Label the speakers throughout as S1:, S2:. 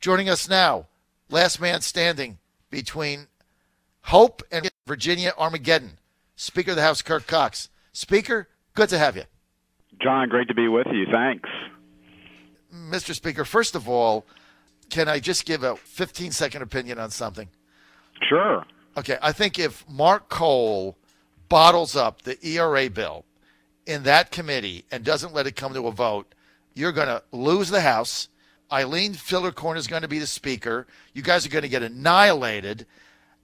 S1: Joining us now, last man standing between Hope and Virginia Armageddon, Speaker of the House, Kirk Cox. Speaker, good to have you.
S2: John, great to be with you. Thanks.
S1: Mr. Speaker, first of all, can I just give a 15-second opinion on something?
S2: Sure.
S1: Okay, I think if Mark Cole bottles up the ERA bill in that committee and doesn't let it come to a vote, you're going to lose the House. Eileen Fillercorn is going to be the Speaker. You guys are going to get annihilated.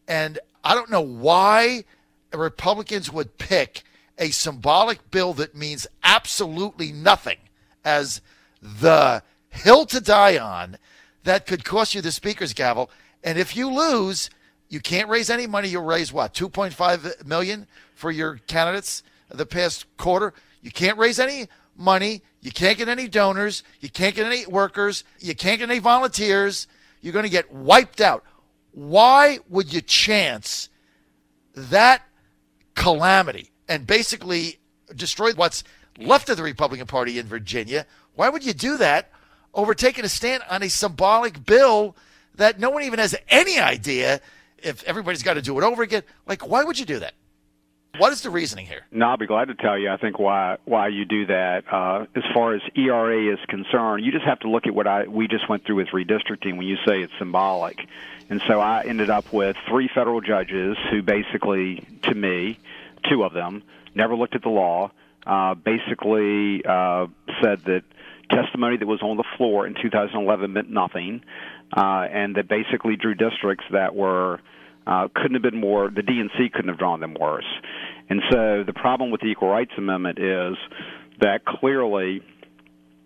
S1: And I don't know why Republicans would pick a symbolic bill that means absolutely nothing as the hill to die on that could cost you the Speaker's gavel. And if you lose, you can't raise any money. You'll raise what, $2.5 million for your candidates the past quarter? You can't raise any money. You can't get any donors. You can't get any workers. You can't get any volunteers. You're going to get wiped out. Why would you chance that calamity and basically destroy what's left of the Republican Party in Virginia? Why would you do that over taking a stand on a symbolic bill that no one even has any idea if everybody's got to do it over again? Like, why would you do that? What is the reasoning here?
S2: No, I'll be glad to tell you, I think, why you do that. As far as ERA is concerned, you just have to look at what we just went through with redistricting when you say it's symbolic. And so I ended up with 3 federal judges who basically, to me, 2 of them, never looked at the law, basically said that testimony that was on the floor in 2011 meant nothing, and that basically drew districts that were couldn't have been more, the DNC couldn't have drawn them worse. And so the problem with the Equal Rights Amendment is that clearly,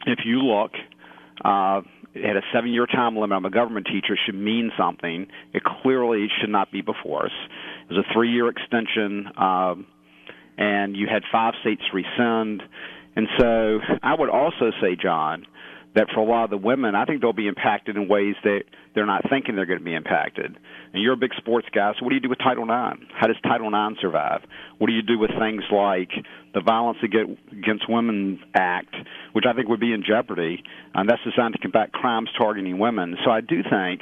S2: if you look, it had a 7-year time limit. I'm a government teacher. It should mean something. It clearly should not be before us. It was a 3-year extension, and you had 5 states rescind. And so I would also say, John, that for a lot of the women, I think they'll be impacted in ways that they're not thinking they're going to be impacted. And you're a big sports guy, so what do you do with Title IX? How does Title IX survive? What do you do with things like the Violence Against Women Act, which I think would be in jeopardy, and that's designed to combat crimes targeting women. So I do think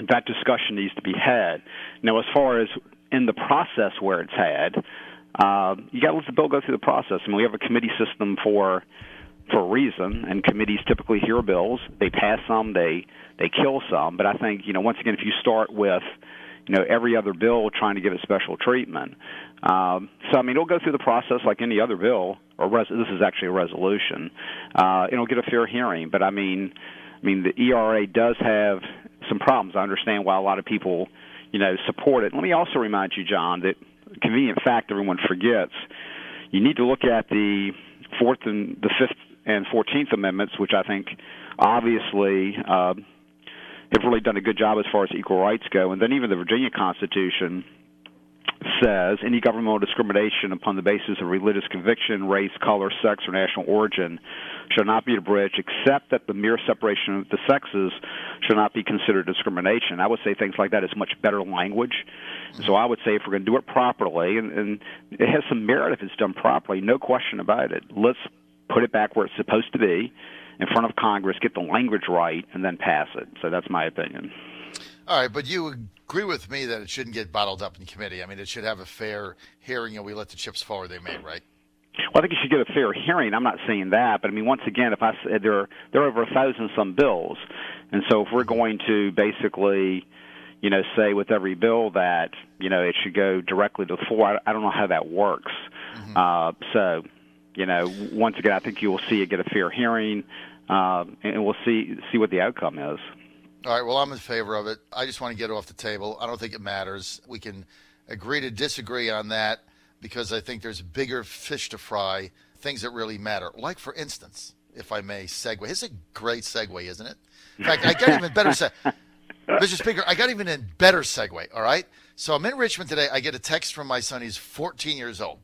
S2: that discussion needs to be had. Now, as far as in the process where it's had, you got to let the bill go through the process. I mean, we have a committee system for a reason, and committees typically hear bills. They pass some, they kill some. But I think, once again, if you start with, every other bill trying to give it special treatment. It'll go through the process like any other bill, or this is actually a resolution. It'll get a fair hearing. But, the ERA does have some problems. I understand why a lot of people, support it. Let me also remind you, John, that a convenient fact everyone forgets, you need to look at the 4th and the 5th and 14th Amendments, which I think obviously have really done a good job as far as equal rights go. And then even the Virginia Constitution says any governmental discrimination upon the basis of religious conviction, race, color, sex, or national origin shall not be abridged, except that the mere separation of the sexes shall not be considered discrimination. I would say things like that is much better language. So I would say if we're going to do it properly, and it has some merit if it's done properly, no question about it, let's put it back where it's supposed to be, in front of Congress, get the language right, and then pass it. So that's my opinion.
S1: All right, but you agree with me that it shouldn't get bottled up in committee. I mean, it should have a fair hearing, and we let the chips fall where they may, right?
S2: Well, I think you should get a fair hearing. I'm not saying that, but once again, if I said there are over 1,000 some bills, and so if we're going to basically, say with every bill that it should go directly to the floor, I don't know how that works. Mm-hmm. Once again, I think you will see it get a fair hearing, and we'll see what the outcome is.
S1: All right, well, I'm in favor of it. I just want to get it off the table. I don't think it matters. We can agree to disagree on that because I think there's bigger fish to fry, things that really matter. Like, for instance, if I may segue. It's a great segue, isn't it? In fact, I got even better Mr. Speaker, I got even a better segue, all right? So I'm in Richmond today. I get a text from my son. He's 14 years old.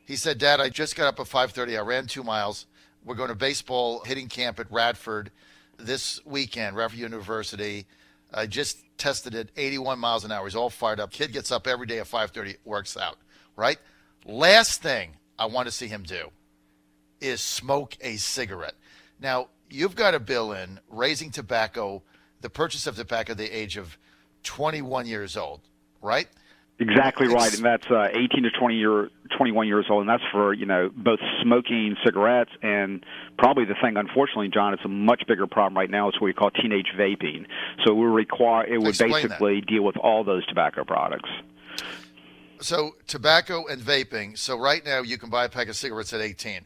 S1: He said, Dad, I just got up at 5:30. I ran 2 miles. We're going to baseball hitting camp at Radford this weekend, Radford University. I just tested it, 81 miles an hour. He's all fired up. Kid gets up every day at 5:30, works out, right? Last thing I want to see him do is smoke a cigarette. Now, you've got a bill in raising tobacco the purchase of tobacco at the age of 21 years old, right?
S2: Exactly right, and that's 18 to 21 years old, and that's for both smoking cigarettes and probably the thing. Unfortunately, John, it's a much bigger problem right now. It's what we call teenage vaping. So it would basically deal with all those tobacco products.
S1: So tobacco and vaping. So right now you can buy a pack of cigarettes at 18.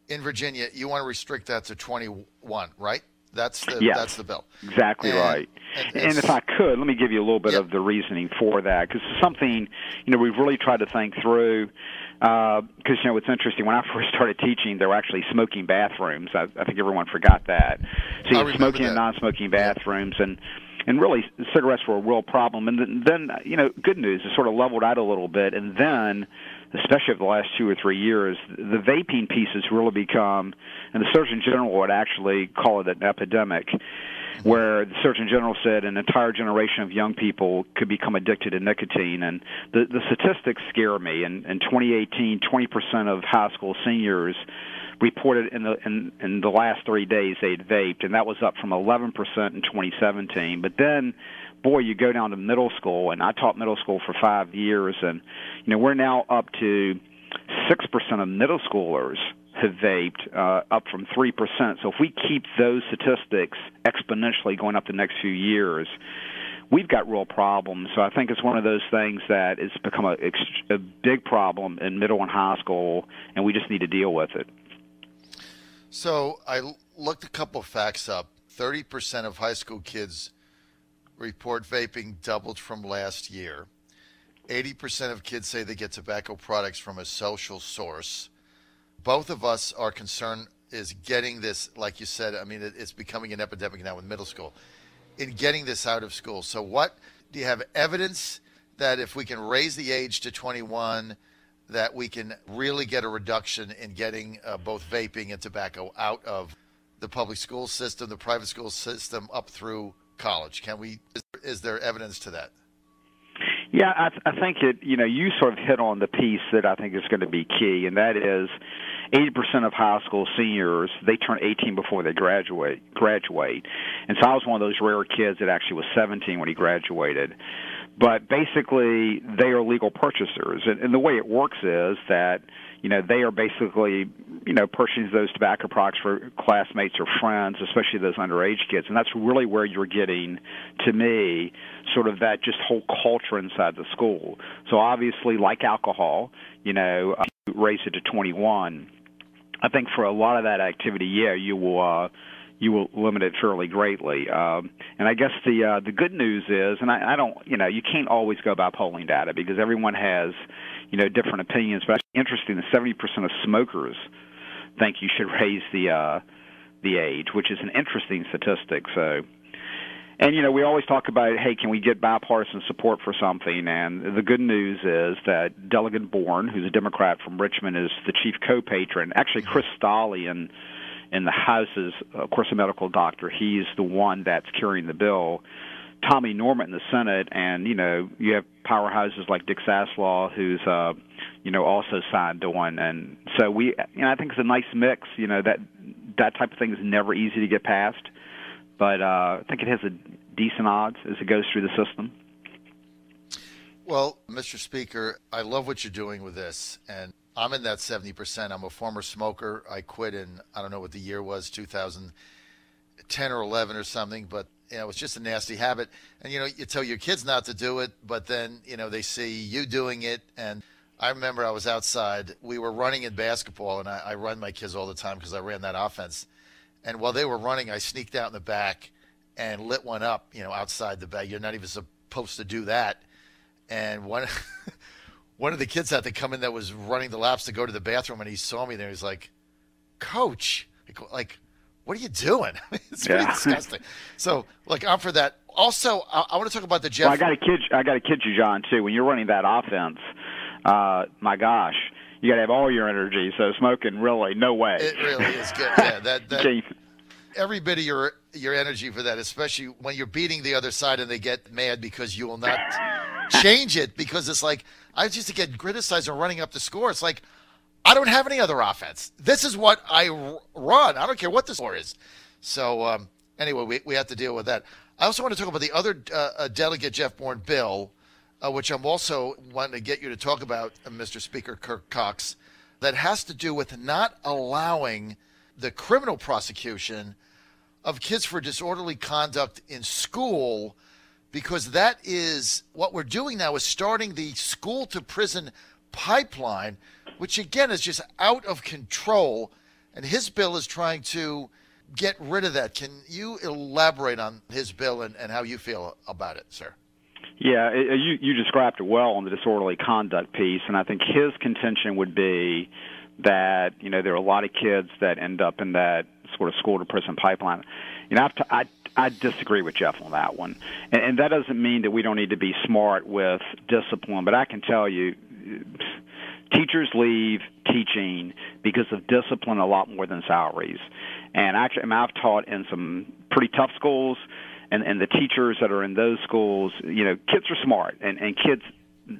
S1: In Virginia, you want to restrict that to 21, right? That's the bill.
S2: Exactly right. And if I could, let me give you a little bit of the reasoning for that, because it's something we've really tried to think through. Because it's interesting. When I first started teaching, there were actually smoking bathrooms. I think everyone forgot that. So you had smoking and non-smoking bathrooms, and really cigarettes were a real problem. And then good news, it sort of leveled out a little bit, and then, especially over the last 2 or 3 years, the vaping piece has really become, and the Surgeon General would actually call it an epidemic, where the Surgeon General said an entire generation of young people could become addicted to nicotine. And the statistics scare me. In 2018, 20% of high school seniors reported in the last 3 days they'd vaped, and that was up from 11% in 2017. But then, boy, you go down to middle school, and I taught middle school for 5 years, and we're now up to 6% of middle schoolers have vaped, up from 3%. So if we keep those statistics exponentially going up the next few years, we've got real problems. So I think it's one of those things that it's become a big problem in middle and high school, and we just need to deal with it.
S1: So I looked a couple of facts up. 30% of high school kids report vaping doubled from last year. 80% of kids say they get tobacco products from a social source. Both of us are concerned is getting this, like you said, I mean, it's becoming an epidemic now in middle school, in getting this out of school. So do you have evidence that if we can raise the age to 21, that we can really get a reduction in getting both vaping and tobacco out of the public school system, the private school system, up through college? Is there evidence to that?
S2: Yeah, I think you sort of hit on the piece that I think is going to be key, and that is 80% of high school seniors, they turn 18 before they graduate. And so I was one of those rare kids that actually was 17 when he graduated. But basically, they are legal purchasers. And the way it works is that, they are basically, purchasing those tobacco products for classmates or friends, especially those underage kids. And that's really where you're getting, to me, sort of that just whole culture inside the school. So obviously, like alcohol, raise it to 21. I think for a lot of that activity, you will limit it fairly greatly. And I guess the good news is, and I don't, you can't always go by polling data because everyone has, different opinions. But it's interesting that 70% of smokers think you should raise the age, which is an interesting statistic. So, and we always talk about, hey, can we get bipartisan support for something? And the good news is that Delegate Bourne, who's a Democrat from Richmond, is the chief co-patron. Actually, Chris Stolley in the House is, of course, a medical doctor. He's the one that's carrying the bill. Tommy Norment in the Senate, and, you have powerhouses like Dick Saslaw, who's, also signed on. And so I think it's a nice mix, that type of thing is never easy to get passed. But I think it has a decent odds as it goes through the system.
S1: Well, Mr. Speaker, I love what you're doing with this, and I'm in that 70%. I'm a former smoker. I quit in, I don't know what the year was, 2010 or 11 or something, but it's just a nasty habit. And, you tell your kids not to do it, but then, they see you doing it. And I remember I was outside. We were running in basketball, and I run my kids all the time because I ran that offense. And while they were running, I sneaked out in the back and lit one up, outside the bag. You're not even supposed to do that. And one of the kids had to come in that was running the laps to go to the bathroom, and he saw me there. He's like, "Coach, like, what are you doing?" It's pretty disgusting. So, I'm for that. Also, I want to talk about the Jeff.
S2: Well, I got to kid you, John, too. When you're running that offense, my gosh, you got to have all your energy. So smoking, really, no way.
S1: It really is good. Yeah, that every bit of your energy for that, especially when you're beating the other side and they get mad because you will not change it, because it's like, I used to get criticized for running up the score. It's like, I don't have any other offense. This is what I run. I don't care what the score is. So anyway, we have to deal with that. I also want to talk about the other delegate, Jeff Bourne bill, which I'm also wanting to get you to talk about, Mr. Speaker Kirk Cox, that has to do with not allowing the criminal prosecution of kids for disorderly conduct in school, because that is what we're doing now, is starting the school to prison pipeline, which again is just out of control. And his bill is trying to get rid of that. Can you elaborate on his bill and how you feel about it, sir?
S2: Yeah, you described it well on the disorderly conduct piece, and I think his contention would be that, there are a lot of kids that end up in that sort of school to prison pipeline. I disagree with Jeff on that one, and that doesn't mean that we don't need to be smart with discipline, but I can tell you, teachers leave teaching because of discipline a lot more than salaries. And actually, I've taught in some pretty tough schools, and the teachers that are in those schools, kids are smart, and kids,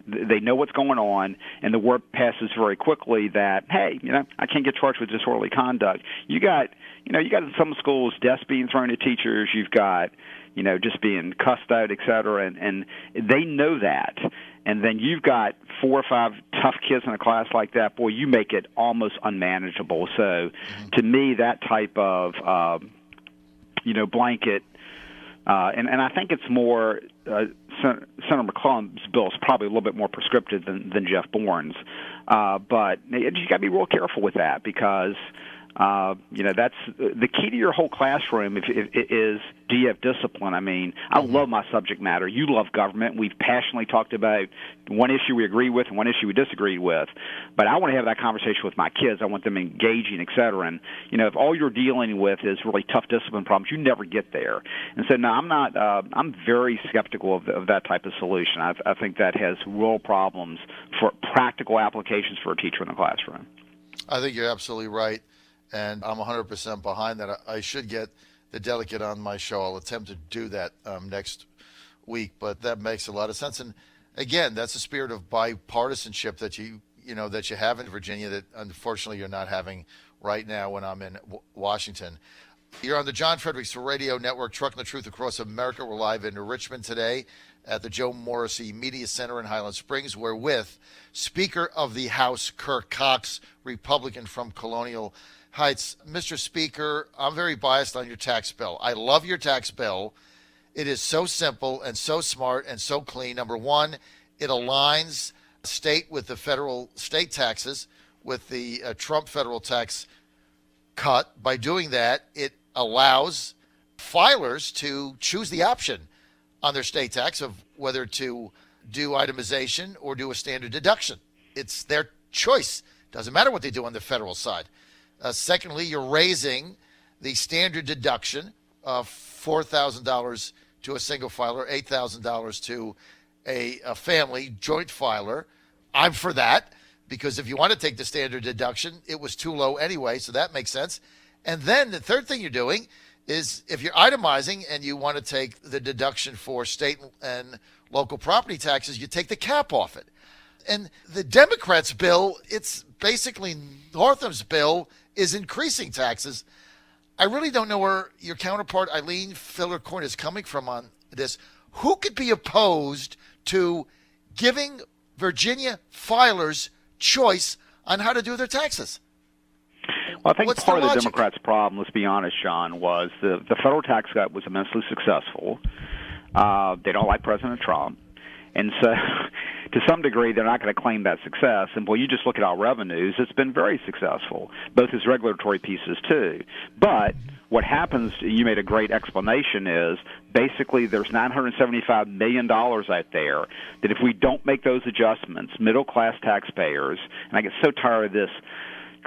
S2: they know what's going on, and the word passes very quickly that, hey, I can't get charged with disorderly conduct. You got in some schools desks being thrown at teachers. You've got, just being cussed out, et cetera, and they know that. And then you've got 4 or 5 tough kids in a class like that. Boy, you make it almost unmanageable. So, to me, that type of, blanket, and I think it's more, Senator McClellan's bill is probably a little bit more prescriptive than Jeff Bourne's. But you got to be real careful with that, because that's the key to your whole classroom. Is do you have discipline? I mean, I love my subject matter. You love government. We've passionately talked about one issue we agree with and one issue we disagree with. But I want to have that conversation with my kids. I want them engaging, et cetera. And if all you're dealing with is really tough discipline problems, you never get there. And so, no, I'm not. I'm very skeptical of that type of solution. I think that has real problems for practical applications for a teacher in the classroom.
S1: I think you're absolutely right. And I'm 100% behind that. I should get the delegate on my show. I'll attempt to do that next week, but that makes a lot of sense. And again, that's the spirit of bipartisanship that you have in Virginia that unfortunately you're not having right now when I'm in Washington. You're on the John Fredericks Radio Network, Trucking the Truth Across America. We're live in Richmond today at the Joe Morrissey Media Center in Highland Springs. We're with Speaker of the House, Kirk Cox, Republican from Colonial Heights. Mr. Speaker, I'm very biased on your tax bill. I love your tax bill. It is so simple and so smart and so clean. Number one, it aligns state with the federal state taxes with the Trump federal tax cut. By doing that, it allows filers to choose the option on their state tax of whether to do itemization or do a standard deduction. It's their choice. Doesn't matter what they do on the federal side. Secondly, you're raising the standard deduction of $4,000 to a single filer, $8,000 to a family joint filer. I'm for that, because if you want to take the standard deduction, it was too low anyway, so that makes sense. And then the third thing you're doing is, if you're itemizing and you want to take the deduction for state and local property taxes, you take the cap off it. And the Democrats' bill, it's basically Northam's bill, is increasing taxes. I really don't know where your counterpart, Eileen Filler-Coyne, is coming from on this. Who could be opposed to giving Virginia filers choice on how to do their taxes?
S2: Well, I think part of the Democrats' problem, let's be honest, John, was the federal tax cut was immensely successful. They don't like President Trump. And so, to some degree, they're not going to claim that success. And, boy, you just look at our revenues, it's been very successful, both as regulatory pieces, too. But what happens, you made a great explanation, is basically there's $975 million out there that if we don't make those adjustments, middle-class taxpayers, and I get so tired of this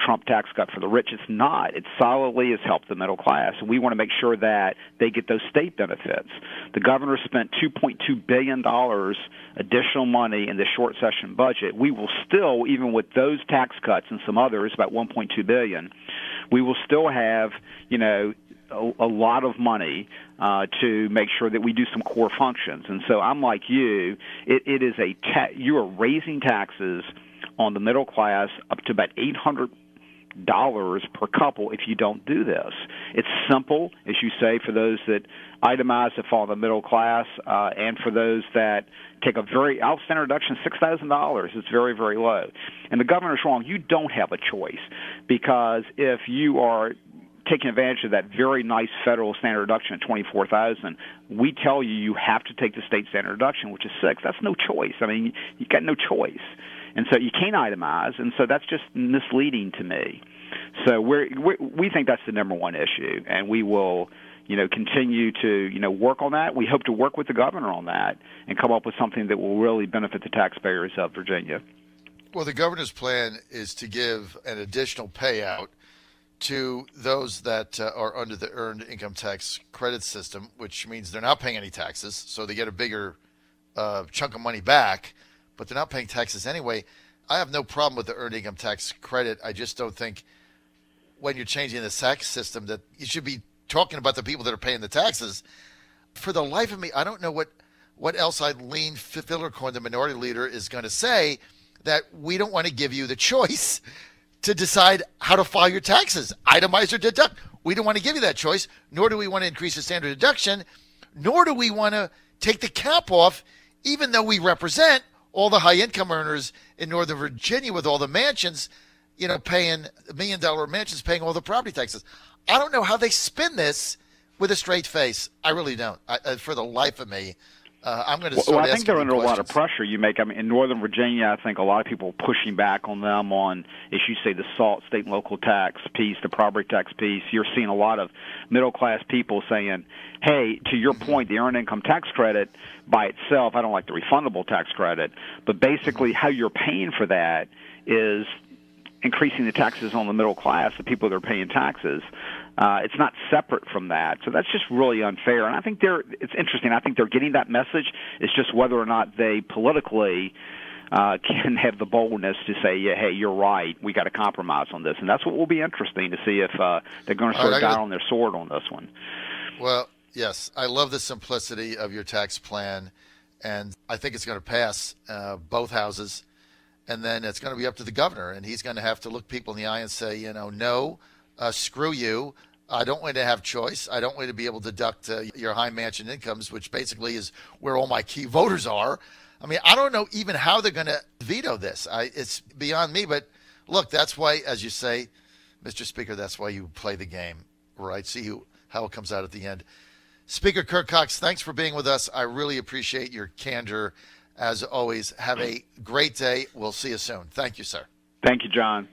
S2: Trump tax cut for the rich. It's not. It solidly has helped the middle class. We want to make sure that they get those state benefits. The governor spent $2.2 billion additional money in the short session budget. We will still, even with those tax cuts and some others, about $1.2 billion, we will still have, a lot of money to make sure that we do some core functions. And so I'm like you. It is you are raising taxes on the middle class up to about $800 per couple if you don't do this. It's simple, as you say, for those that itemize that fall in the middle class, and for those that take a very outstanding reduction, $6,000. It's very, very low. And the governor's wrong. You don't have a choice, because if you are taking advantage of that very nice federal standard reduction at $24,000, we tell you you have to take the state standard reduction, which is $6,000. That's no choice. I mean, you got no choice. And so you can't itemize, and so that's just misleading to me. So we think that's the number one issue, and we will, continue to, work on that. We hope to work with the governor on that and come up with something that will really benefit the taxpayers of Virginia.
S1: Well, the governor's plan is to give an additional payout to those that are under the earned income tax credit system, which means they're not paying any taxes, so they get a bigger chunk of money back, but they're not paying taxes anyway. I have no problem with the earned income tax credit. I just don't think when you're changing the tax system that you should be talking about the people that are paying the taxes. For the life of me, I don't know what else Eileen Fillercorn, the minority leader, is going to say, that we don't want to give you the choice to decide how to file your taxes, itemize or deduct. We don't want to give you that choice, nor do we want to increase the standard deduction, nor do we want to take the cap off, even though we represent all the high-income earners in Northern Virginia with all the mansions, paying $1 million mansions, paying all the property taxes. I don't know how they spin this with a straight face. I really don't. For the life of me, I'm going to start
S2: I think they're under a lot of pressure. In Northern Virginia, I think a lot of people are pushing back on them on, as you say, the state and local tax piece, the property tax piece. You're seeing a lot of middle-class people saying, hey, to your point, the earned income tax credit by itself, I don't like the refundable tax credit, but basically how you're paying for that is increasing the taxes on the middle class, the people that are paying taxes. It's not separate from that. So that's just really unfair. And I think it's interesting. I think they're getting that message. It's just whether or not they politically can have the boldness to say, yeah, hey, you're right, we got to compromise on this. And that's what will be interesting to see if they're going to sort of die on their sword on this one.
S1: Well, yes, I love the simplicity of your tax plan, and I think it's going to pass both houses. And then it's going to be up to the governor, and he's going to have to look people in the eye and say, no, screw you. I don't want to have choice. I don't want to be able to deduct your high mansion incomes, which basically is where all my key voters are. I mean, I don't know even how they're going to veto this. It's beyond me. But look, that's why, as you say, Mr. Speaker, that's why you play the game, right? See how it comes out at the end. Speaker Kirk Cox, thanks for being with us. I really appreciate your candor. As always, have a great day. We'll see you soon. Thank you, sir.
S2: Thank you, John.